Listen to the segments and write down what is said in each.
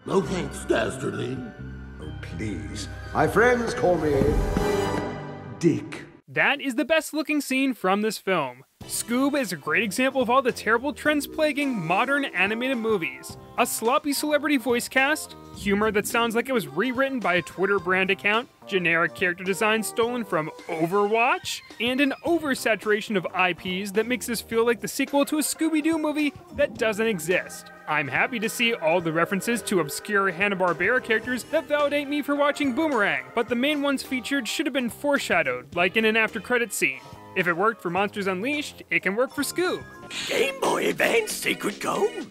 No thanks, Dastardly. Oh, please. My friends call me Dick. That is the best looking scene from this film. Scoob is a great example of all the terrible trends plaguing modern animated movies. A sloppy celebrity voice cast, humor that sounds like it was rewritten by a Twitter brand account, generic character design stolen from Overwatch, and an oversaturation of IPs that makes this feel like the sequel to a Scooby-Doo movie that doesn't exist. I'm happy to see all the references to obscure Hanna-Barbera characters that validate me for watching Boomerang, but the main ones featured should have been foreshadowed, like in an after-credits scene. If it worked for Monsters Unleashed, it can work for Scoob. Game Boy Advance Secret Code.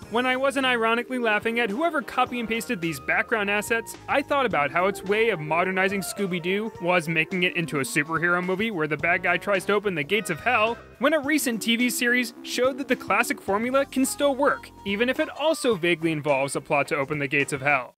When I wasn't ironically laughing at whoever copy and pasted these background assets, I thought about how its way of modernizing Scooby-Doo was making it into a superhero movie where the bad guy tries to open the gates of hell, when a recent TV series showed that the classic formula can still work, even if it also vaguely involves a plot to open the gates of hell.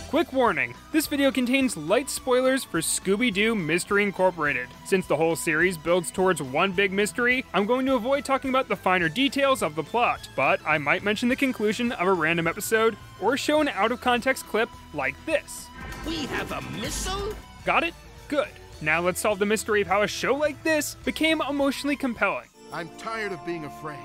Quick warning, this video contains light spoilers for Scooby-Doo Mystery Incorporated. Since the whole series builds towards one big mystery, I'm going to avoid talking about the finer details of the plot, but I might mention the conclusion of a random episode or show an out-of-context clip like this. We have a missile? Got it? Good. Now let's solve the mystery of how a show like this became emotionally compelling. I'm tired of being afraid.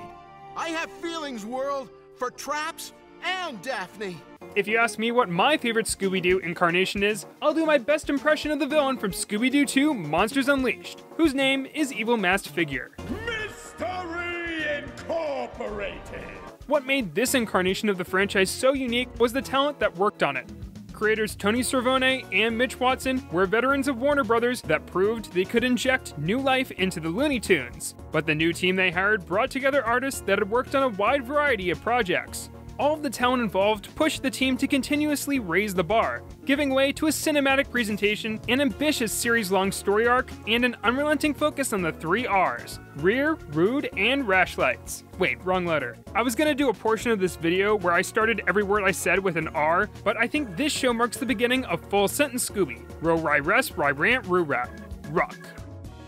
I have feelings, world, for Traps and Daphne. If you ask me what my favorite Scooby-Doo incarnation is, I'll do my best impression of the villain from Scooby-Doo 2 Monsters Unleashed, whose name is Evil Masked Figure. Mystery Incorporated! What made this incarnation of the franchise so unique was the talent that worked on it. Creators Tony Cervone and Mitch Watson were veterans of Warner Brothers that proved they could inject new life into the Looney Tunes, but the new team they hired brought together artists that had worked on a wide variety of projects. All of the talent involved pushed the team to continuously raise the bar, giving way to a cinematic presentation, an ambitious series-long story arc, and an unrelenting focus on the 3 R's: Rear, Rude, and Rashlights. Wait, wrong letter. I was gonna do a portion of this video where I started every word I said with an R, but I think this show marks the beginning of full sentence Scooby. Ro, Ri, Rest, Ri, Rant, Roo, Rat. Ruck.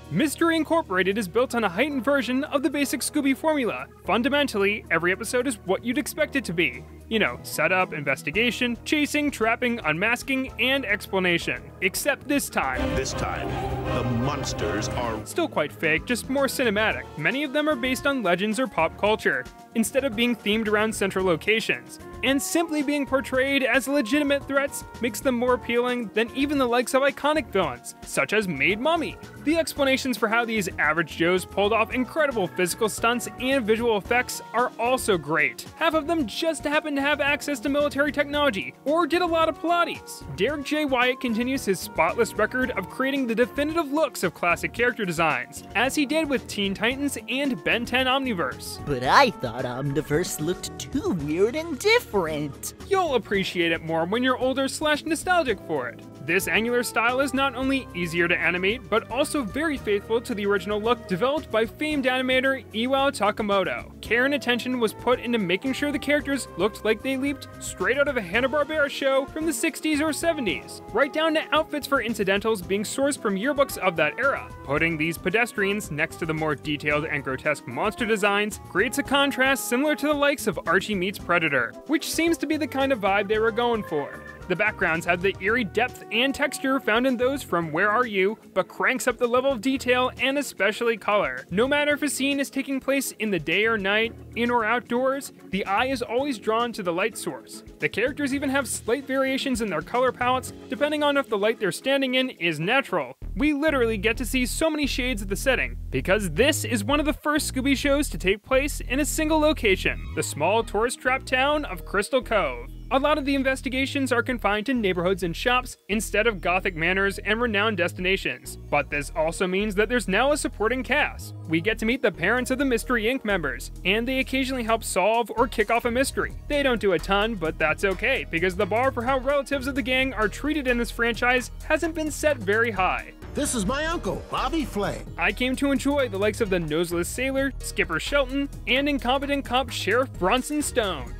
Mystery Incorporated is built on a heightened version of the basic Scooby formula. Fundamentally, every episode is what you'd expect it to be. You know, setup, investigation, chasing, trapping, unmasking, and explanation. Except this time. This time, the monsters are Still quite fake, just more cinematic. Many of them are based on legends or pop culture, instead of being themed around central locations. And simply being portrayed as legitimate threats makes them more appealing than even the likes of iconic villains, such as Maid Mummy. The explanations for how these average Joes pulled off incredible physical stunts and visual effects are also great. Half of them just happen to have access to military technology, or did a lot of Pilates. Derek J. Wyatt continues his spotless record of creating the definitive looks of classic character designs, as he did with Teen Titans and Ben 10 Omniverse. But I thought Omniverse looked too weird and different. You'll appreciate it more when you're older / nostalgic for it. This angular style is not only easier to animate, but also very faithful to the original look developed by famed animator Iwao Takamoto. Care and attention was put into making sure the characters looked like they leaped straight out of a Hanna-Barbera show from the 60s or 70s, right down to outfits for incidentals being sourced from yearbooks of that era. Putting these pedestrians next to the more detailed and grotesque monster designs creates a contrast similar to the likes of Archie meets Predator, which seems to be the kind of vibe they were going for. The backgrounds have the eerie depth and texture found in those from Where Are You, but cranks up the level of detail and especially color. No matter if a scene is taking place in the day or night, in or outdoors, the eye is always drawn to the light source. The characters even have slight variations in their color palettes depending on if the light they're standing in is natural. We literally get to see so many shades of the setting, because this is one of the first Scooby shows to take place in a single location, the small tourist trap town of Crystal Cove. A lot of the investigations are confined to neighborhoods and shops instead of gothic manors and renowned destinations, but this also means that there's now a supporting cast. We get to meet the parents of the Mystery Inc. members, and they occasionally help solve or kick off a mystery. They don't do a ton, but that's okay, because the bar for how relatives of the gang are treated in this franchise hasn't been set very high. This is my uncle, Bobby Flay. I came to enjoy the likes of the Noseless Sailor, Skipper Shelton, and incompetent cop Sheriff Bronson Stone.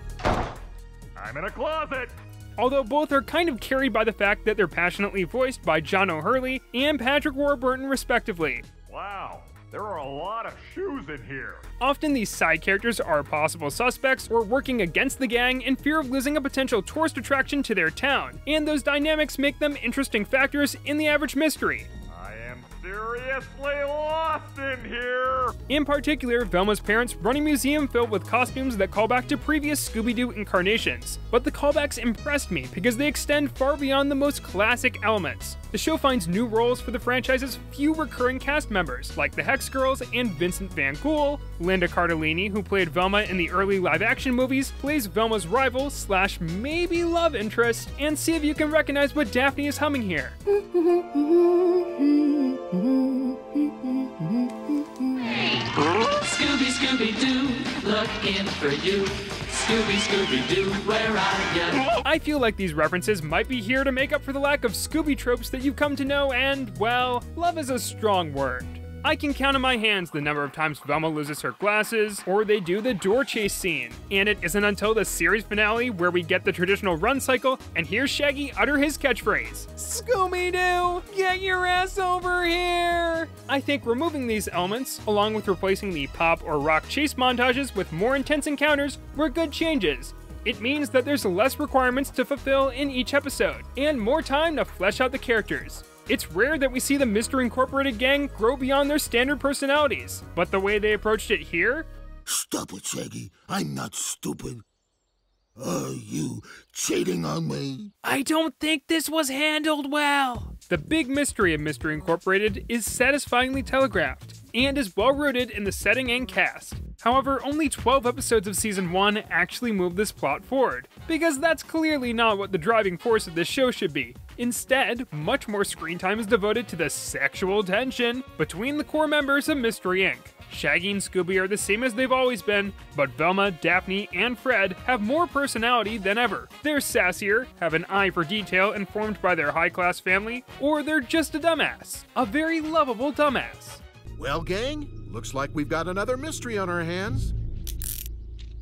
I'm in a closet! Although both are kind of carried by the fact that they're passionately voiced by John O'Hurley and Patrick Warburton respectively. Wow, There are a lot of shoes in here. Often these side characters are possible suspects or working against the gang in fear of losing a potential tourist attraction to their town, and those dynamics make them interesting factors in the average mystery. I am seriously lost in here. In particular, Velma's parents run a museum filled with costumes that call back to previous Scooby-Doo incarnations, but the callbacks impressed me because they extend far beyond the most classic elements. The show finds new roles for the franchise's few recurring cast members, like the Hex Girls and Vincent Van Gogh. Linda Cardellini, who played Velma in the early live-action movies, plays Velma's rival / maybe love interest, and see if you can recognize what Daphne is humming here. Scooby, Scooby-Doo, looking for you. Scooby, Scooby-Doo, where are you? I feel like these references might be here to make up for the lack of Scooby tropes that you've come to know and, well, love is a strong word. I can count on my hands the number of times Velma loses her glasses, or they do the door chase scene. And it isn't until the series finale where we get the traditional run cycle and hear Shaggy utter his catchphrase, "Scooby-Doo, get your ass over here!" I think removing these elements, along with replacing the pop or rock chase montages with more intense encounters, were good changes. It means that there's less requirements to fulfill in each episode, and more time to flesh out the characters. It's rare that we see the Mr. Incorporated gang grow beyond their standard personalities, but the way they approached it here? Stop it, Shaggy. I'm not stupid. Are you cheating on me? I don't think this was handled well. The big mystery of Mr. Incorporated is satisfyingly telegraphed, and is well rooted in the setting and cast. However, only 12 episodes of Season 1 actually move this plot forward, because that's clearly not what the driving force of this show should be. Instead, much more screen time is devoted to the sexual tension between the core members of Mystery Inc. Shaggy and Scooby are the same as they've always been, but Velma, Daphne, and Fred have more personality than ever. They're sassier, have an eye for detail informed by their high-class family, or they're just a dumbass. A very lovable dumbass. Well, gang, looks like we've got another mystery on our hands.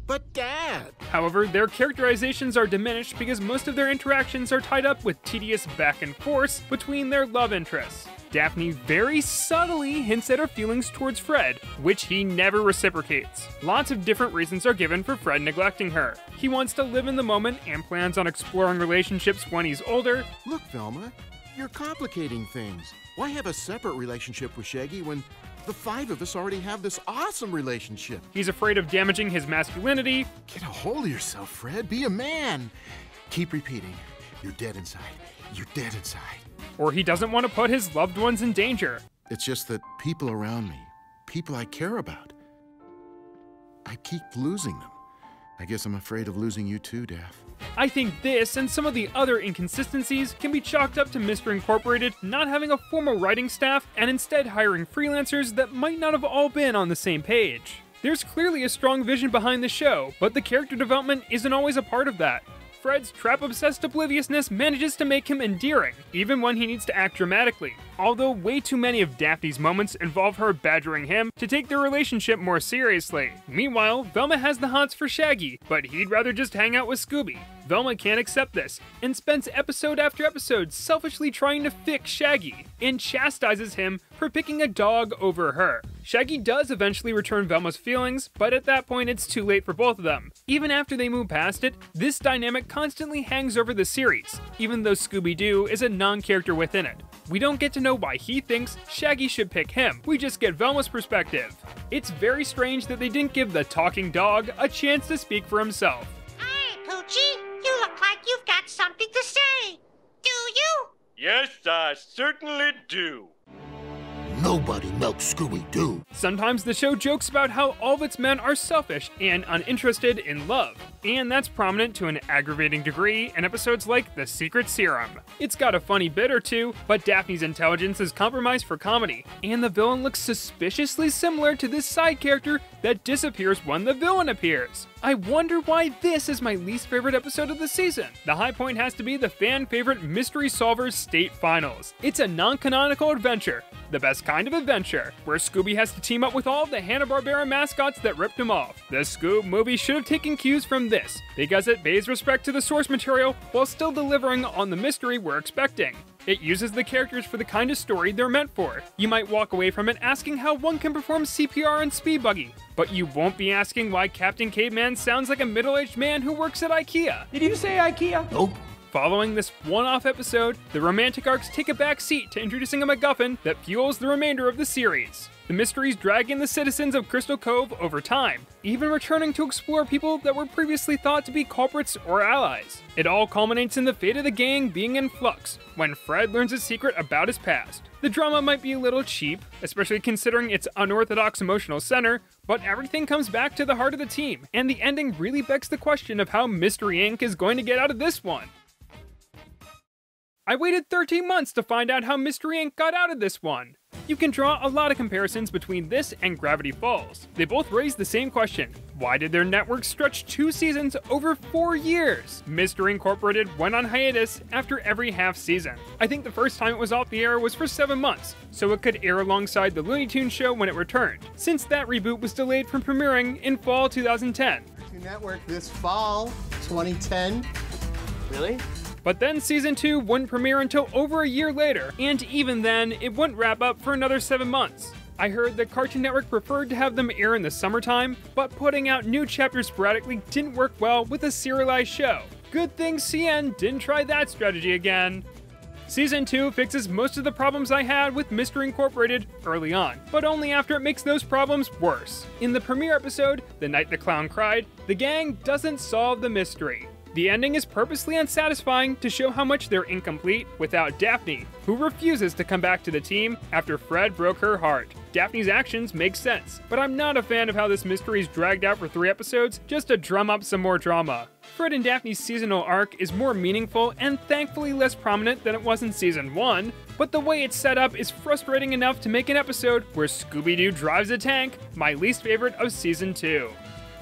But Dad! However, their characterizations are diminished because most of their interactions are tied up with tedious back and forth between their love interests. Daphne very subtly hints at her feelings towards Fred, which he never reciprocates. Lots of different reasons are given for Fred neglecting her. He wants to live in the moment and plans on exploring relationships when he's older. Look, Velma, you're complicating things. Why have a separate relationship with Shaggy when the 5 of us already have this awesome relationship? He's afraid of damaging his masculinity. Get a hold of yourself, Fred. Be a man. Keep repeating. You're dead inside. You're dead inside. Or he doesn't want to put his loved ones in danger. It's just that people around me, people I care about, I keep losing them. I guess I'm afraid of losing you too, Daph. I think this and some of the other inconsistencies can be chalked up to Mr. Incorporated not having a formal writing staff and instead hiring freelancers that might not have all been on the same page. There's clearly a strong vision behind the show, but the character development isn't always a part of that. Fred's trap-obsessed obliviousness manages to make him endearing, even when he needs to act dramatically, although way too many of Daphne's moments involve her badgering him to take their relationship more seriously. Meanwhile, Velma has the hots for Shaggy, but he'd rather just hang out with Scooby. Velma can't accept this, and spends episode after episode selfishly trying to fix Shaggy, and chastises him for picking a dog over her. Shaggy does eventually return Velma's feelings, but at that point it's too late for both of them. Even after they move past it, this dynamic constantly hangs over the series, even though Scooby-Doo is a non-character within it. We don't get to know why he thinks Shaggy should pick him, we just get Velma's perspective. It's very strange that they didn't give the talking dog a chance to speak for himself. Hi, Poochie. You look like you've got something to say. Do you? Yes, I certainly do. Nobody milks Scooby-Doo. Sometimes the show jokes about how all of its men are selfish and uninterested in love, and that's prominent to an aggravating degree in episodes like The Secret Serum. It's got a funny bit or two, but Daphne's intelligence is compromised for comedy, and the villain looks suspiciously similar to this side character that disappears when the villain appears. I wonder why this is my least favorite episode of the season. The high point has to be the fan favorite Mystery Solvers State Finals. It's a non-canonical adventure, the best kind of adventure, where Scooby has to team up with all of the Hanna-Barbera mascots that ripped him off. The Scoob movie should have taken cues from this, because it pays respect to the source material while still delivering on the mystery we're expecting. It uses the characters for the kind of story they're meant for. You might walk away from it asking how one can perform CPR on Speed Buggy, but you won't be asking why Captain Caveman sounds like a middle-aged man who works at IKEA. Did you say IKEA? Nope. Following this one-off episode, the romantic arcs take a back seat to introducing a MacGuffin that fuels the remainder of the series. The mysteries drag in the citizens of Crystal Cove over time, even returning to explore people that were previously thought to be culprits or allies. It all culminates in the fate of the gang being in flux, when Fred learns a secret about his past. The drama might be a little cheap, especially considering its unorthodox emotional center, but everything comes back to the heart of the team, and the ending really begs the question of how Mystery Inc. is going to get out of this one. I waited 13 months to find out how Mystery Inc. got out of this one. You can draw a lot of comparisons between this and Gravity Falls. They both raise the same question. Why did their network stretch 2 seasons over 4 years? Mystery Incorporated went on hiatus after every half season. I think the first time it was off the air was for 7 months, so it could air alongside the Looney Tunes show when it returned, since that reboot was delayed from premiering in fall 2010. Network this fall, 2010. Really? But then Season 2 wouldn't premiere until over a year later, and even then, it wouldn't wrap up for another 7 months. I heard that Cartoon Network preferred to have them air in the summertime, but putting out new chapters sporadically didn't work well with a serialized show. Good thing CN didn't try that strategy again. Season 2 fixes most of the problems I had with Mystery Incorporated early on, but only after it makes those problems worse. In the premiere episode, The Night the Clown Cried, the gang doesn't solve the mystery. The ending is purposely unsatisfying to show how much they're incomplete without Daphne, who refuses to come back to the team after Fred broke her heart. Daphne's actions make sense, but I'm not a fan of how this mystery is dragged out for 3 episodes just to drum up some more drama. Fred and Daphne's seasonal arc is more meaningful and thankfully less prominent than it was in Season 1, but the way it's set up is frustrating enough to make an episode where Scooby-Doo drives a tank my least favorite of Season 2.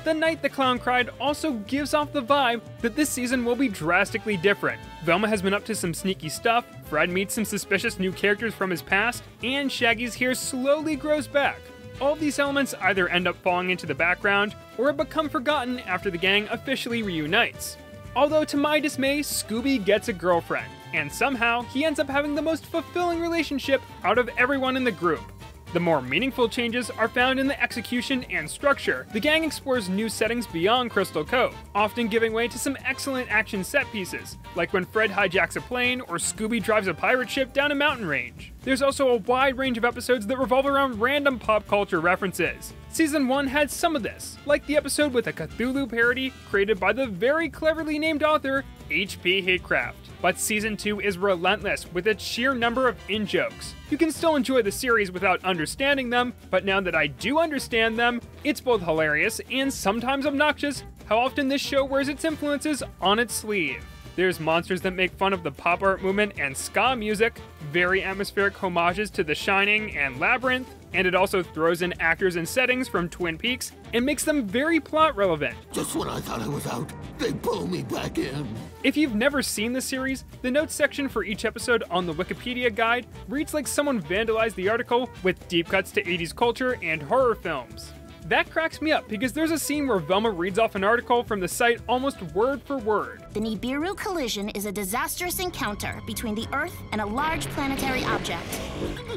The Night the Clown Cried also gives off the vibe that this season will be drastically different. Velma has been up to some sneaky stuff, Fred meets some suspicious new characters from his past, and Shaggy's hair slowly grows back. All of these elements either end up falling into the background, or become forgotten after the gang officially reunites. Although to my dismay, Scooby gets a girlfriend, and somehow he ends up having the most fulfilling relationship out of everyone in the group. The more meaningful changes are found in the execution and structure. The gang explores new settings beyond Crystal Cove, often giving way to some excellent action set pieces, like when Fred hijacks a plane or Scooby drives a pirate ship down a mountain range. There's also a wide range of episodes that revolve around random pop culture references. Season 1 had some of this, like the episode with a Cthulhu parody created by the very cleverly named author H.P. Haycraft. But Season 2 is relentless with its sheer number of in-jokes. You can still enjoy the series without understanding them, but now that I do understand them, it's both hilarious and sometimes obnoxious how often this show wears its influences on its sleeve. There's monsters that make fun of the pop art movement and ska music, very atmospheric homages to The Shining and Labyrinth, and it also throws in actors and settings from Twin Peaks and makes them very plot relevant. Just when I thought I was out, they pull me back in. If you've never seen the series, the notes section for each episode on the Wikipedia guide reads like someone vandalized the article with deep cuts to 80s culture and horror films. That cracks me up because there's a scene where Velma reads off an article from the site almost word for word. The Nibiru collision is a disastrous encounter between the Earth and a large planetary object.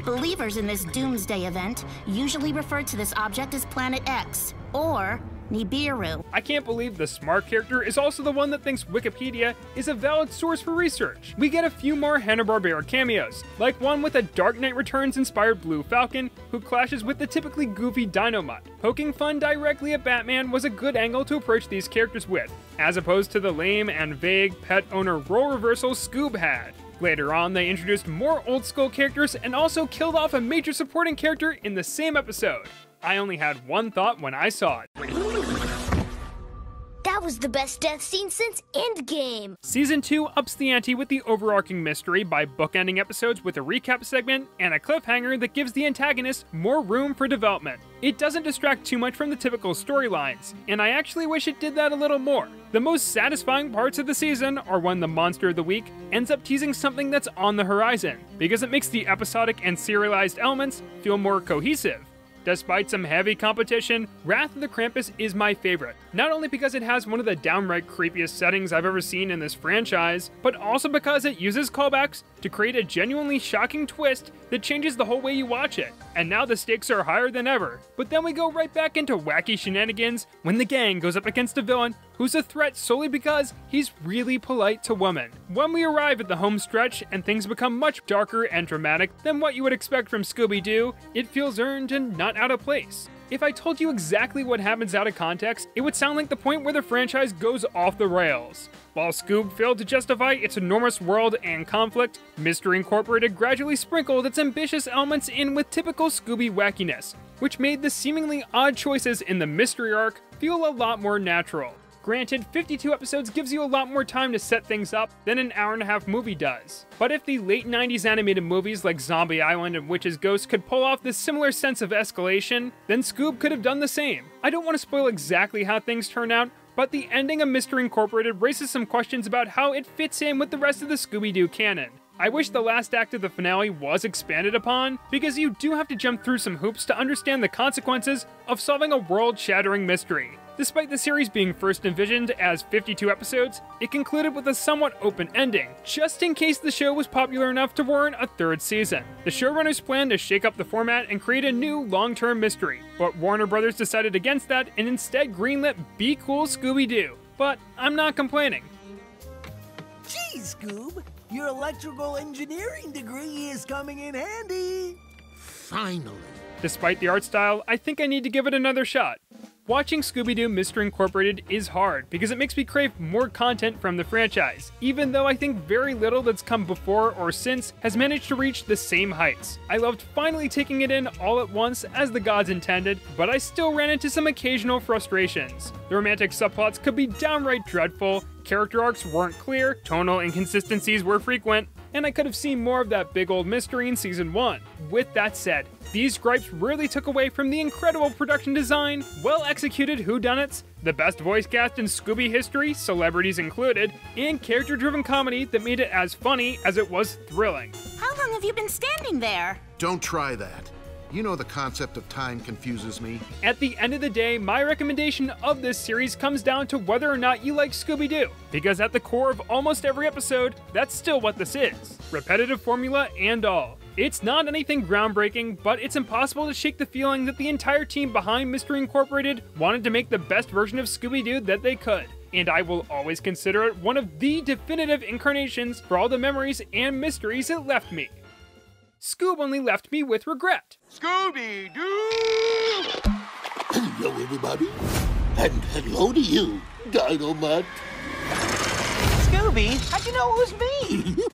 Believers in this doomsday event usually refer to this object as Planet X, or Nibiru. I can't believe the smart character is also the one that thinks Wikipedia is a valid source for research. We get a few more Hanna-Barbera cameos, like one with a Dark Knight Returns inspired Blue Falcon who clashes with the typically goofy Dynamite. Poking fun directly at Batman was a good angle to approach these characters with, as opposed to the lame and vague pet owner role reversal Scoob had. Later on, they introduced more old school characters and also killed off a major supporting character in the same episode. I only had one thought when I saw it. That was the best death scene since Endgame! Season 2 ups the ante with the overarching mystery by bookending episodes with a recap segment and a cliffhanger that gives the antagonist more room for development. It doesn't distract too much from the typical storylines, and I actually wish it did that a little more. The most satisfying parts of the season are when the Monster of the Week ends up teasing something that's on the horizon, because it makes the episodic and serialized elements feel more cohesive. Despite some heavy competition, Wrath of the Krampus is my favorite, not only because it has one of the downright creepiest settings I've ever seen in this franchise, but also because it uses callbacks to create a genuinely shocking twist that changes the whole way you watch it. And now the stakes are higher than ever. But then we go right back into wacky shenanigans when the gang goes up against a villain who's a threat solely because he's really polite to women. When we arrive at the home stretch and things become much darker and dramatic than what you would expect from Scooby-Doo, it feels earned and not out of place. If I told you exactly what happens out of context, it would sound like the point where the franchise goes off the rails. While Scoob failed to justify its enormous world and conflict, Mystery Incorporated gradually sprinkled its ambitious elements in with typical Scooby wackiness, which made the seemingly odd choices in the mystery arc feel a lot more natural. Granted, 52 episodes gives you a lot more time to set things up than an hour-and-a-half movie does. But if the late 90s animated movies like Zombie Island and Witch's Ghost could pull off this similar sense of escalation, then Scoob could have done the same. I don't want to spoil exactly how things turn out, but the ending of Mystery Incorporated raises some questions about how it fits in with the rest of the Scooby-Doo canon. I wish the last act of the finale was expanded upon, because you do have to jump through some hoops to understand the consequences of solving a world-shattering mystery. Despite the series being first envisioned as 52 episodes, it concluded with a somewhat open ending, just in case the show was popular enough to warrant a third season. The showrunners planned to shake up the format and create a new long-term mystery, but Warner Brothers decided against that and instead greenlit Be Cool Scooby-Doo. But I'm not complaining. Gee, Scoob, your electrical engineering degree is coming in handy. Finally. Despite the art style, I think I need to give it another shot. Watching Scooby-Doo Mystery Incorporated is hard because it makes me crave more content from the franchise, even though I think very little that's come before or since has managed to reach the same heights. I loved finally taking it in all at once as the gods intended, but I still ran into some occasional frustrations. The romantic subplots could be downright dreadful, character arcs weren't clear, tonal inconsistencies were frequent, and I could have seen more of that big old mystery in Season 1. With that said, these gripes really took away from the incredible production design, well-executed whodunits, the best voice cast in Scooby history, celebrities included, and character-driven comedy that made it as funny as it was thrilling. How long have you been standing there? Don't try that. You know the concept of time confuses me. At the end of the day, my recommendation of this series comes down to whether or not you like Scooby-Doo, because at the core of almost every episode, that's still what this is. Repetitive formula and all. It's not anything groundbreaking, but it's impossible to shake the feeling that the entire team behind Mystery Incorporated wanted to make the best version of Scooby-Doo that they could. And I will always consider it one of the definitive incarnations for all the memories and mysteries it left me. Scoob only left me with regret. Scooby-Doo! Hello, everybody. And hello to you, Dynamite. Scooby, how'd you know it was me?